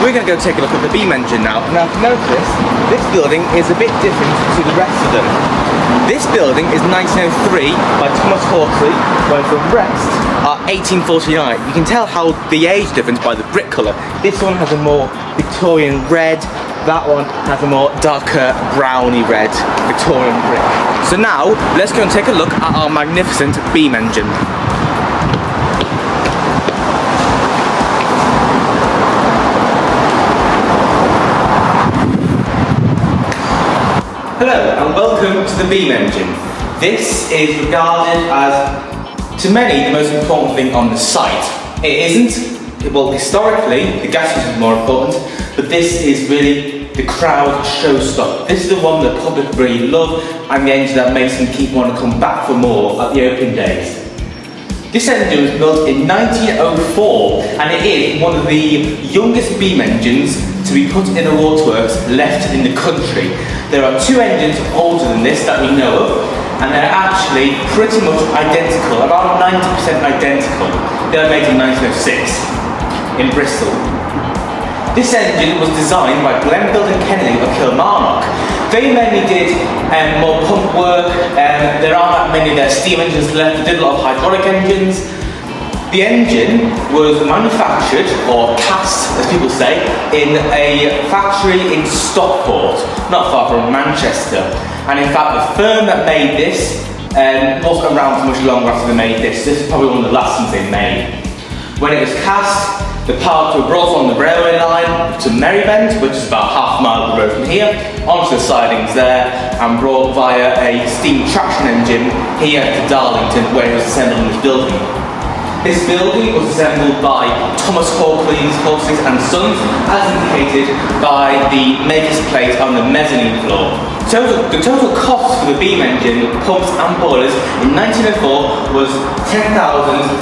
we're going to go take a look at the Beam engine now. Now, if you notice, this building is a bit different to the rest of them. This building is 1903 by Thomas Hawley, whereas the rest are 1849. You can tell how the age difference by the brick colour. This one has a more Victorian red, that one has a more darker browny red Victorian brick. So now, let's go and take a look at our magnificent Beam engine. Hello and welcome to the Beam engine. This is regarded as, to many, the most important thing on the site. It isn't. Well, historically, the gas is more important, but this is really the crowd showstopper. This is the one that the public really love and the engine that makes them keep wanting to come back for more at the open days. This engine was built in 1904 and it is one of the youngest Beam engines to be put in a waterworks left in the country. There are two engines older than this that we know of, and they're actually pretty much identical, about 90% identical. They were made in 1906 in Bristol. This engine was designed by Glenfield and Kennedy of Kilmarnock. They mainly did more pump work, there aren't that many of their steam engines left, they did a lot of hydraulic engines. The engine was manufactured, or cast as people say, in a factory in Stockport, not far from Manchester. And in fact the firm that made this wasn't around for much longer after they made this. This is probably one of the last ones they made. When it was cast, the parts were brought on the railway line to Merrybend, which is about half a mile of the road from here, onto the sidings there, and brought via a steam traction engine here to Darlington, where it was assembled in this building. This building was assembled by Thomas Hawley and Sons, as indicated by the maker's plate on the mezzanine floor. The total cost for the Beam engine, pumps and boilers in 1904 was £10,550.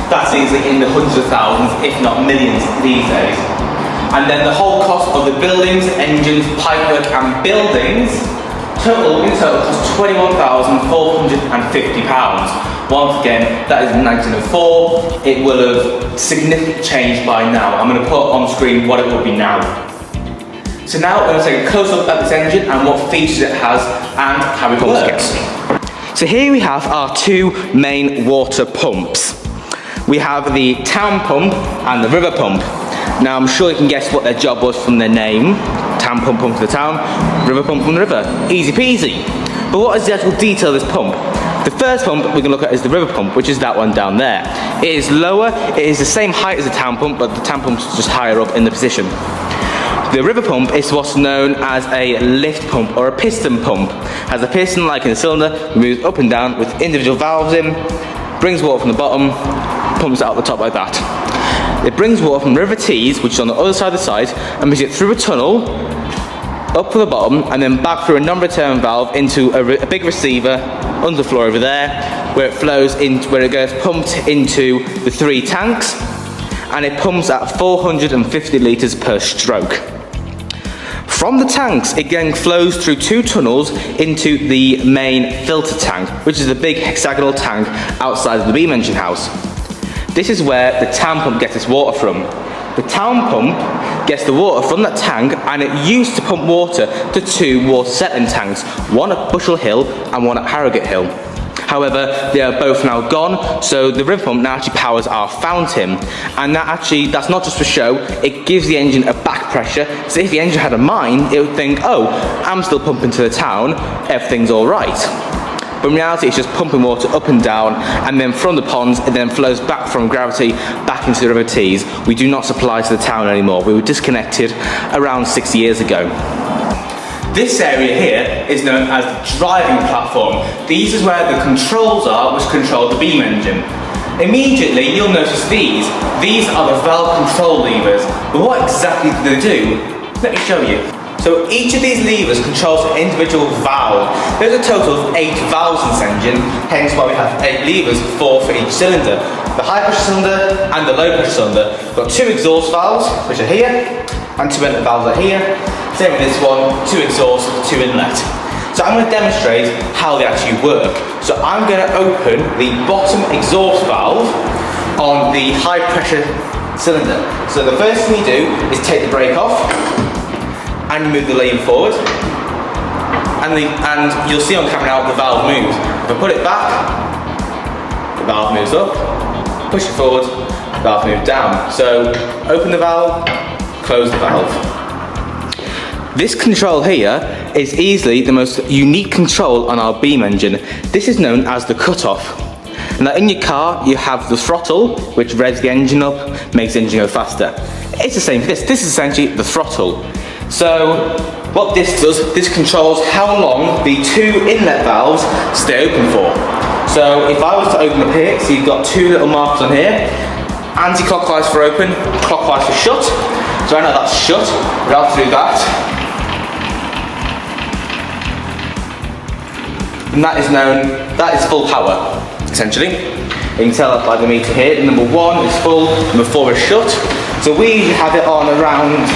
That's easily in the hundreds of thousands, if not millions these days. And then the whole cost of the buildings, engines, pipework and buildings in total cost £21,450. Once again, that is in 1904. It will have significantly changed by now. I'm going to put on screen what it will be now. So now we're going to take a close look at this engine and what features it has and how it works. So here we have our two main water pumps. We have the town pump and the river pump. Now I'm sure you can guess what their job was from their name. Town pump, pump to the town, river pump from the river. Easy peasy. But what is the actual detail of this pump? The first pump we can look at is the river pump, which is that one down there. It is lower, it is the same height as the town pump, but the town pump is just higher up in the position. The river pump is what's known as a lift pump or a piston pump. Has a piston like in a cylinder, moves up and down with individual valves in, brings water from the bottom, pumps it out the top like that. It brings water from River Tees, which is on the other side of the site, and moves it through a tunnel, up to the bottom, and then back through a non-return valve into a big receiver under the floor over there, where it flows in, where it goes pumped into the three tanks, and it pumps at 450 litres per stroke. From the tanks, it then flows through two tunnels into the main filter tank, which is the big hexagonal tank outside of the Beam engine house. This is where the town pump gets its water from. The town pump gets the water from that tank, and it used to pump water to two water settling tanks, one at Bushell Hill and one at Harrogate Hill. However, they are both now gone, so the river pump now actually powers our fountain, and that's not just for show, it gives the engine a back pressure, so if the engine had a mind, it would think, oh, I'm still pumping to the town, everything's alright. But in reality, it's just pumping water up and down, and then from the ponds, it then flows back from gravity back into the River Tees. We do not supply to the town anymore. We were disconnected around 6 years ago. This area here is known as the driving platform. These is where the controls are which control the Beam engine. Immediately, you'll notice these. These are the valve control levers. But what exactly do they do? Let me show you. So each of these levers controls an individual valve. There's a total of 8 valves in this engine, hence why we have 8 levers, 4 for each cylinder. The high pressure cylinder and the low pressure cylinder. We've got 2 exhaust valves, which are here, and 2 inlet valves are here. Same with this one, 2 exhaust, 2 inlet. So I'm going to demonstrate how they actually work. So I'm going to open the bottom exhaust valve on the high pressure cylinder. So the first thing you do is take the brake off and you move the lever forward, and you'll see on camera now the valve moves. If I put it back, the valve moves up, push it forward, the valve moves down. So open the valve, close the valve. This control here is easily the most unique control on our Beam engine. This is known as the cut-off. Now in your car you have the throttle, which revs the engine up, makes the engine go faster. It's the same for this. This is essentially the throttle. So what this does, this controls how long the two inlet valves stay open for. So if I was to open up here, so you've got two little markers on here, anti-clockwise for open, clockwise for shut. So I know that's shut, but I have to do that. And that is full power, essentially. You can tell that by the meter here. Number 1 is full, number 4 is shut. So we usually have it on around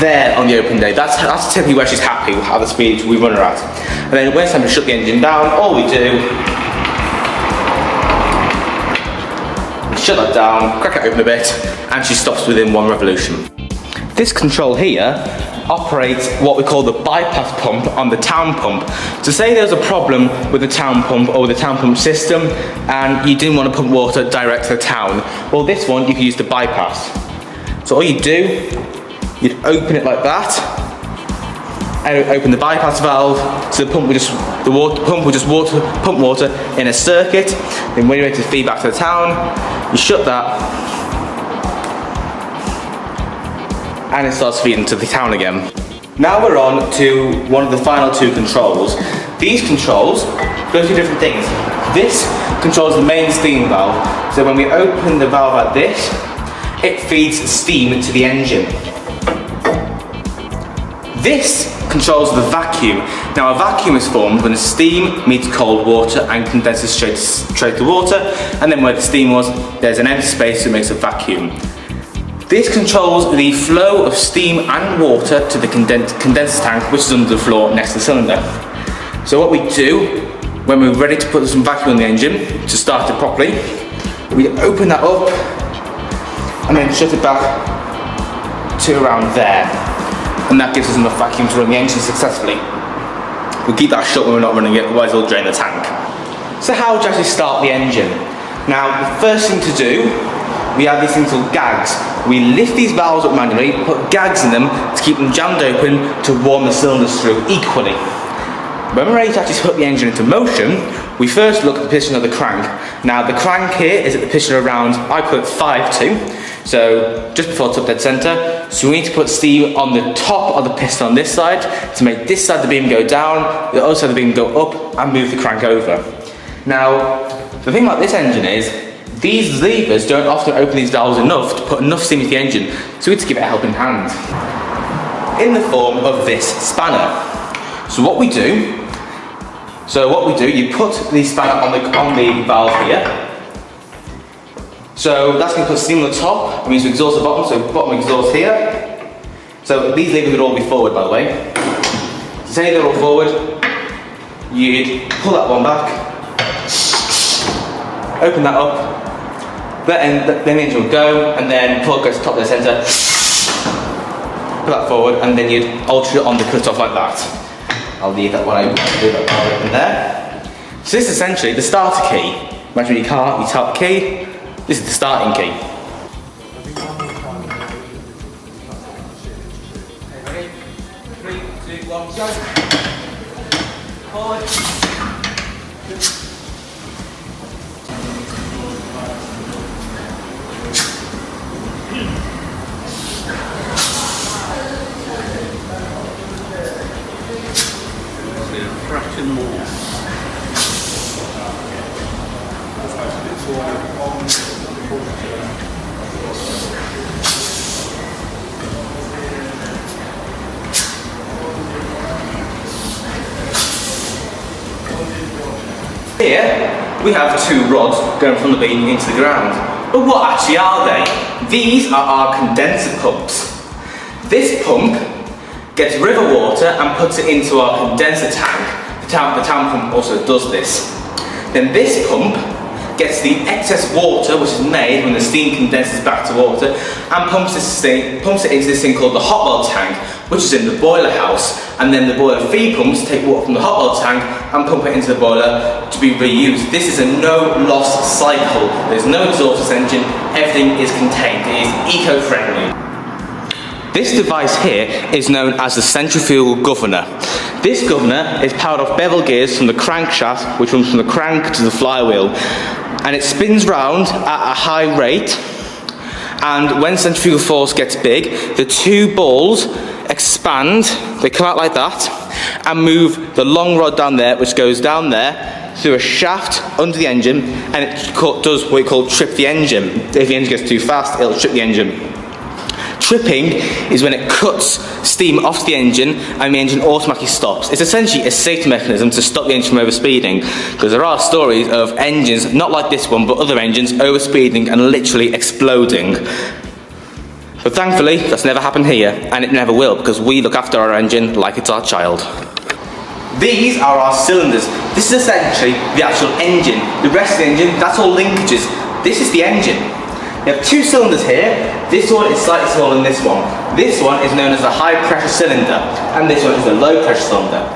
there on the open day. That's typically where she's happy with how the speed we run her at. And then when it's time to shut the engine down, all we do, shut that down, crack it open a bit, and she stops within 1 revolution. This control here operates what we call the bypass pump on the town pump. So say there's a problem with the town pump or the town pump system and you didn't want to pump water direct to the town. Well, this one you can use the bypass. So all you do, you'd open it like that, and open the bypass valve, so the pump will just pump water in a circuit. Then when you're ready to feed back to the town, you shut that, and it starts feeding to the town again. Now we're on to one of the final 2 controls. These controls go through different things. This controls the main steam valve. So when we open the valve like this, it feeds steam to the engine. This controls the vacuum. Now a vacuum is formed when the steam meets cold water and condenses straight to water, and then where the steam was, there's an empty space that makes a vacuum. This controls the flow of steam and water to the condenser tank, which is under the floor next to the cylinder. So what we do when we're ready to put some vacuum in the engine to start it properly, we open that up and then shut it back to around there. And that gives us enough vacuum to run the engine successfully. We'll keep that shut when we're not running it, otherwise it'll drain the tank. So how would you actually start the engine? Now, the first thing to do, we have these things called gags. We lift these valves up manually, put gags in them to keep them jammed open to warm the cylinders through equally. When we're ready to actually put the engine into motion, we first look at the position of the crank. Now the crank here is at the position around, I put 5-2, so just before top dead centre. So we need to put steam on the top of the piston on this side to make this side of the beam go down, the other side of the beam go up, and move the crank over. Now, the thing about this engine is, these levers don't often open these valves enough to put enough steam into the engine, so we need to give it a helping hand in the form of this spanner. So what we do, you put the spanner on the valve here. So that's going to put steam on the top, it means we exhaust the bottom, so bottom exhaust here. So these levers would all be forward, by the way. So say they're all forward, you'd pull that one back, open that up, then the engine will go, and then pull it goes to top of the centre, put that forward, and then you'd alter it on the cut-off like that. I'll leave that one open, do that one open there. So this is essentially the starter key. Imagine your car, you tap the key, this is the starting key. Ready? 3, 2, 1, go. Forward. Fraction more. Here we have 2 rods going from the beam into the ground. But what actually are they? These are our condenser pumps. This pump gets river water and puts it into our condenser tank. The town pump also does this. Then this pump gets the excess water which is made when the steam condenses back to water and pumps it into this thing called the hot well tank, which is in the boiler house, and then the boiler feed pumps take water from the hot well tank and pump it into the boiler to be reused. This is a no-loss cycle. There's no exhaust to this engine, everything is contained, it is eco-friendly. This device here is known as the centrifugal governor. This governor is powered off bevel gears from the crankshaft, which runs from the crank to the flywheel, and it spins round at a high rate, and when centrifugal force gets big, the two balls expand, they come out like that, and move the long rod down there, which goes down there through a shaft under the engine, and it does what we call trip the engine. If the engine gets too fast, it'll trip the engine. Tripping is when it cuts steam off the engine and the engine automatically stops. It's essentially a safety mechanism to stop the engine from overspeeding, because there are stories of engines, not like this one, but other engines overspeeding and literally exploding. But thankfully, that's never happened here, and it never will, because we look after our engine like it's our child. These are our cylinders. This is essentially the actual engine. The rest of the engine, that's all linkages. This is the engine. We have two cylinders here. This one is slightly smaller than this one. This one is known as a high pressure cylinder, and this one is a low pressure cylinder.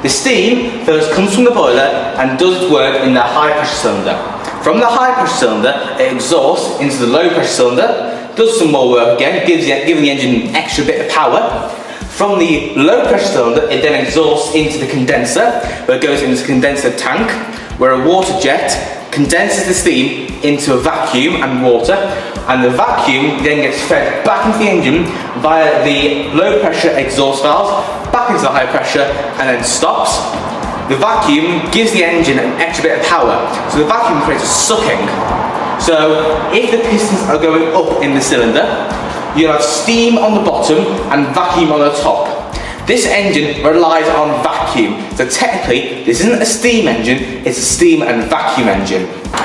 The steam first comes from the boiler and does its work in the high pressure cylinder. From the high pressure cylinder, it exhausts into the low pressure cylinder, does some more work again, giving the engine an extra bit of power. From the low pressure cylinder, it then exhausts into the condenser, where it goes into the condenser tank, where a water jet condenses the steam into a vacuum and water, and the vacuum then gets fed back into the engine via the low pressure exhaust valves, back into the high pressure, and then stops. The vacuum gives the engine an extra bit of power, so the vacuum creates a sucking. So if the pistons are going up in the cylinder, you'll have steam on the bottom and vacuum on the top. This engine relies on vacuum, so technically this isn't a steam engine, it's a steam and vacuum engine.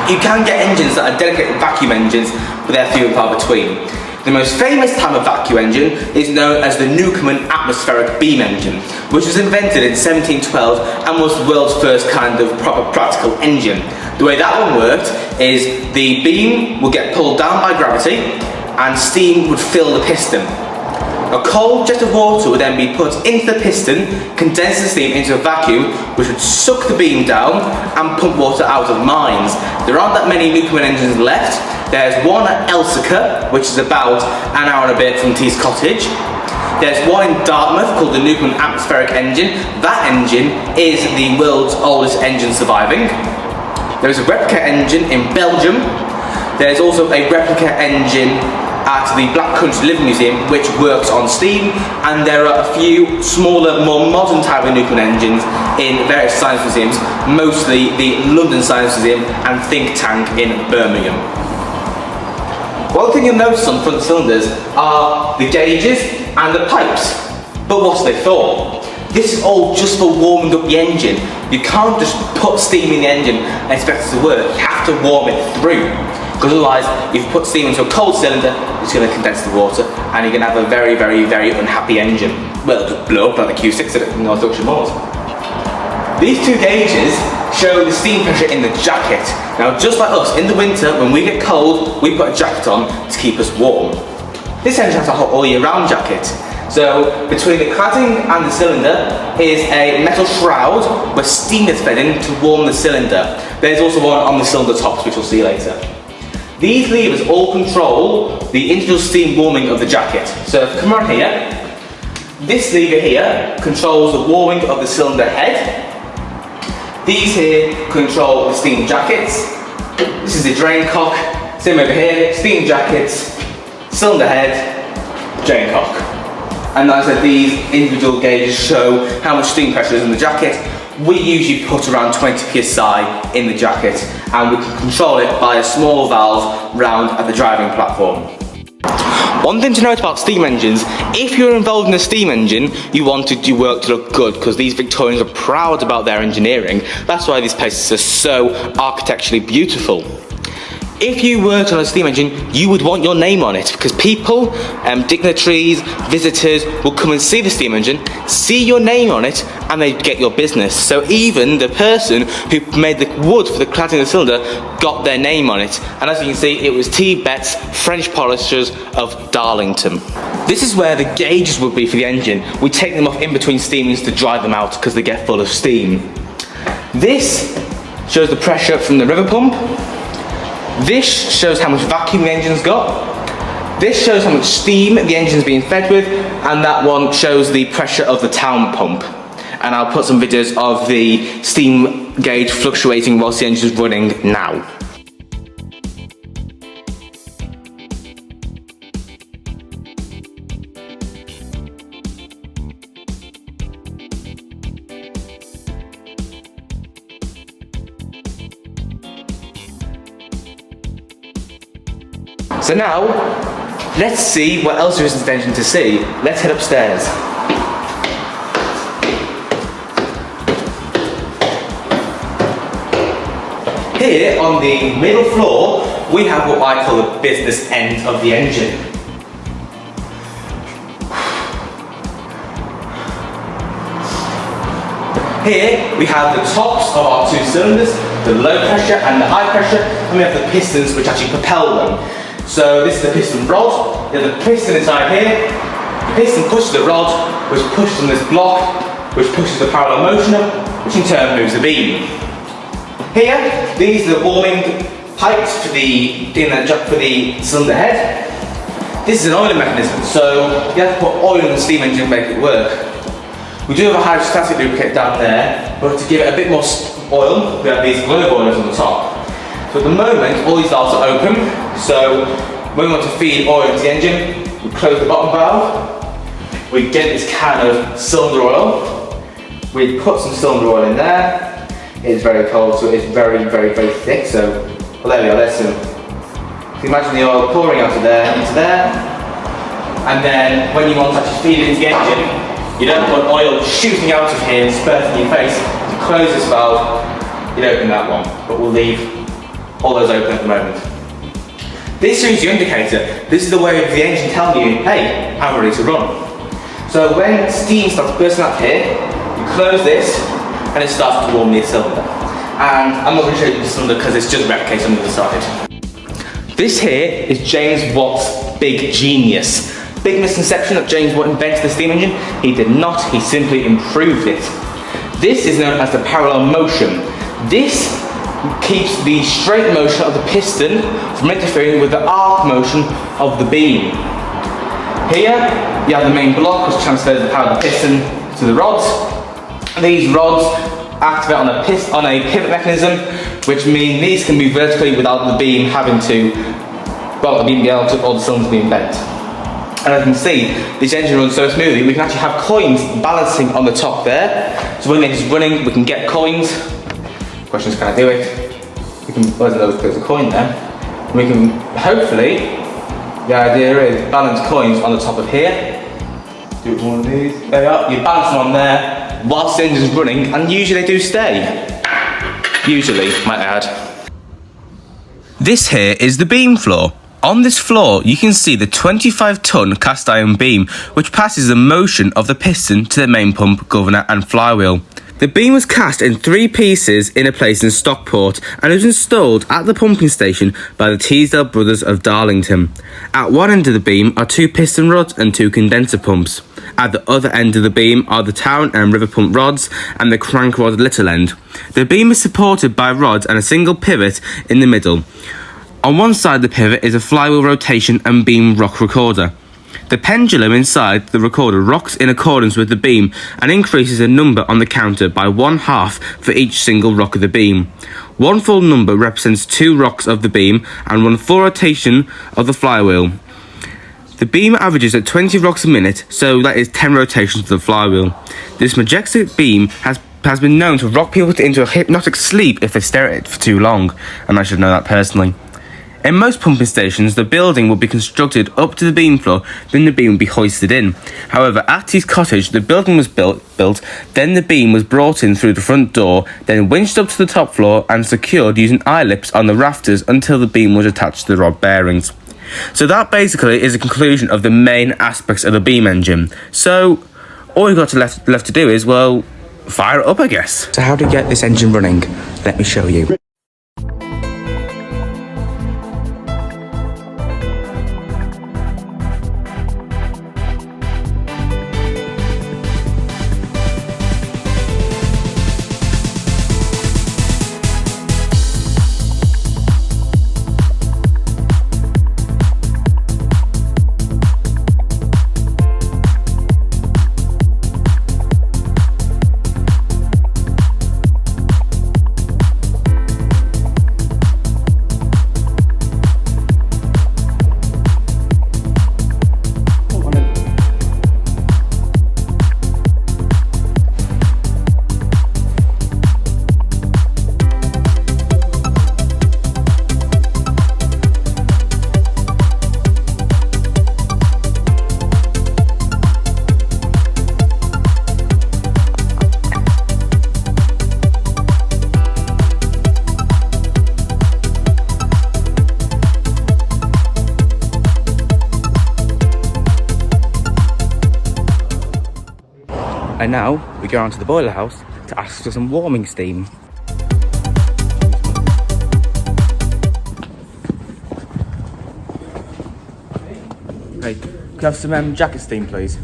You can get engines that are dedicated vacuum engines, but they're few and far between. The most famous type of vacuum engine is known as the Newcomen atmospheric beam engine, which was invented in 1712 and was the world's first kind of proper practical engine. The way that one worked is the beam would get pulled down by gravity and steam would fill the piston. A cold jet of water would then be put into the piston, condense the steam into a vacuum, which would suck the beam down and pump water out of mines. There aren't that many Newcomen engines left. There's one at Elsica, which is about an hour and a bit from Tees Cottage. There's one in Dartmouth called the Newcomen atmospheric engine. That engine is the world's oldest engine surviving. There's a replica engine in Belgium. There's also a replica engine at the Black Country Living Museum, which works on steam, and there are a few smaller, more modern type of Newcomen engines in various science museums, mostly the London Science Museum and Think Tank in Birmingham. One thing you'll notice on front cylinders are the gauges and the pipes, but what's they for? This is all just for warming up the engine. You can't just put steam in the engine and expect it to work, you have to warm it through. Because otherwise, if you put steam into a cold cylinder, it's going to condense the water, and you're going to have a very, very, very unhappy engine. Well, it'll just blow up like the Q6 at North Yorkshire Moors. These two gauges show the steam pressure in the jacket. Now, just like us, in the winter, when we get cold, we put a jacket on to keep us warm. This engine has a hot all year round jacket. So, between the cladding and the cylinder is a metal shroud where steam is fed in to warm the cylinder. There's also one on the cylinder tops, which we'll see later. These levers all control the internal steam warming of the jacket. So if you come around here, this lever here controls the warming of the cylinder head. These here control the steam jackets. This is the drain cock. Same over here, steam jackets, cylinder head, drain cock. And as I said, these individual gauges show how much steam pressure is in the jacket. We usually put around 20 psi in the jacket, and we can control it by a small valve round at the driving platform. One thing to note about steam engines, if you're involved in a steam engine, you want your work to look good, because these Victorians are proud about their engineering. That's why these places are so architecturally beautiful. If you worked on a steam engine, you would want your name on it because people, dignitaries, visitors will come and see the steam engine, see your name on it, and they'd get your business. So even the person who made the wood for the cladding of the cylinder got their name on it. And as you can see, it was T. Betts, French polishers of Darlington. This is where the gauges would be for the engine. We take them off in between steamings to dry them out because they get full of steam. This shows the pressure from the river pump. This shows how much vacuum the engine's got. This shows how much steam the engine's being fed with, and that one shows the pressure of the town pump. And I'll put some videos of the steam gauge fluctuating whilst the engine's running now. So now, let's see what else there is in this engine to see. Let's head upstairs. Here on the middle floor, we have what I call the business end of the engine. Here we have the tops of our two cylinders, the low pressure and the high pressure, and we have the pistons which actually propel them. So this is the piston rod, there's a piston inside here, the piston pushes the rod, which pushes on this block, which pushes the parallel motion up, which in turn moves the beam. Here, these are the warming pipes for the cylinder head. This is an oiling mechanism, so you have to put oil in the steam engine to make it work. We do have a hydrostatic lubricant down there, but to give it a bit more oil, we have these glow boilers on the top. So at the moment, all these valves are open, so when we want to feed oil into the engine, we close the bottom valve, we get this can of cylinder oil, we put some cylinder oil in there. It is very cold, so it is very, very, very thick, so well, there we are, there's some. So imagine the oil pouring out of there into there, and then when you want to actually feed it into the engine, you don't want oil shooting out of here and spurting in your face. To close this valve, you'd open that one, but we'll leave all those open at the moment. This is your indicator. This is the way of the engine telling you, hey, I'm ready to run. So when steam starts bursting up here, you close this and it starts to warm the cylinder. And I'm not going to show you the cylinder because it's just replicated on the other side. This here is James Watt's big genius. Big misconception that James Watt invented the steam engine. He did not, he simply improved it. This is known as the parallel motion. This keeps the straight motion of the piston from interfering with the arc motion of the beam. Here, you have the main block which transfers the power of the piston to the rods. These rods activate on a pivot mechanism, which means these can move vertically without the beam having to, well, the beam being able to, or the cylinders being bent. And as you can see, this engine runs so smoothly, we can actually have coins balancing on the top there. So when the engine's running, we can get coins. Question is, can I do it? We can, there's a coin there. We can, hopefully, the idea is balance coins on the top of here. Do it with one of these. There you are. You balance them on there whilst the engine's running, and usually they do stay. Usually, might I add. This here is the beam floor. On this floor, you can see the 25-ton cast iron beam, which passes the motion of the piston to the main pump, governor and flywheel. The beam was cast in 3 pieces in a place in Stockport and was installed at the pumping station by the Teasdale brothers of Darlington. At one end of the beam are 2 piston rods and 2 condenser pumps. At the other end of the beam are the town and river pump rods and the crank rod little end. The beam is supported by rods and a single pivot in the middle. On one side of the pivot is a flywheel rotation and beam rock recorder. The pendulum inside the recorder rocks in accordance with the beam and increases a number on the counter by 1/2 for each single rock of the beam. One full number represents 2 rocks of the beam and 1 full rotation of the flywheel. The beam averages at 20 rocks a minute, so that is 10 rotations of the flywheel. This majestic beam has been known to rock people into a hypnotic sleep if they stare at it for too long, and I should know that personally. In most pumping stations, the building will be constructed up to the beam floor, then the beam will be hoisted in. However, at his cottage, the building was built, then the beam was brought in through the front door, then winched up to the top floor and secured using eye-lips on the rafters until the beam was attached to the rod bearings. So that basically is a conclusion of the main aspects of the beam engine. So all you've got left to do is, well, fire it up, I guess. So how to get this engine running? Let me show you. And now we go on to the boiler house to ask for some warming steam. Okay, can I have some jacket steam, please?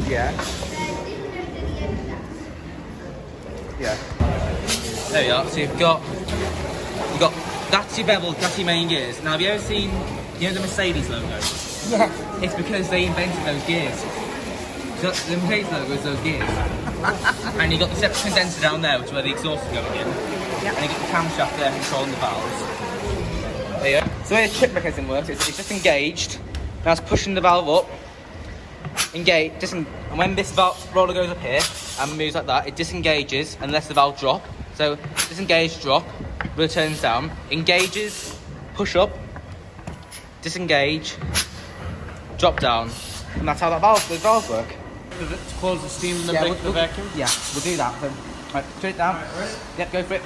Yeah. Yeah. There we are. So you've got that's your bevel, that's your main gears. Now have you ever seen the Mercedes logo? Yeah. It's because they invented those gears. So the Mercedes logo is those gears. And you've got the separate condenser down there, which is where the exhaust is going in. Yeah. And you've got the camshaft there controlling the valves. There you go. So the way the chip mechanism works is it's just engaged. Now it's pushing the valve up. Engage, and when this valve roller goes up here and moves like that, it disengages and lets the valve drop. So disengage, drop, returns down, engages, push up, disengage, drop down, and that's how the valves work. Does it close the steam and then break the vacuum? Yeah, we'll do that. So, right, turn it down. Right, ready? Yep, go for it.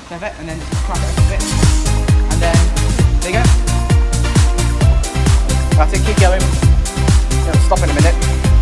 Perfect, and then just crack it a bit. And then, there you go. That's it, keep going. Stop in a minute.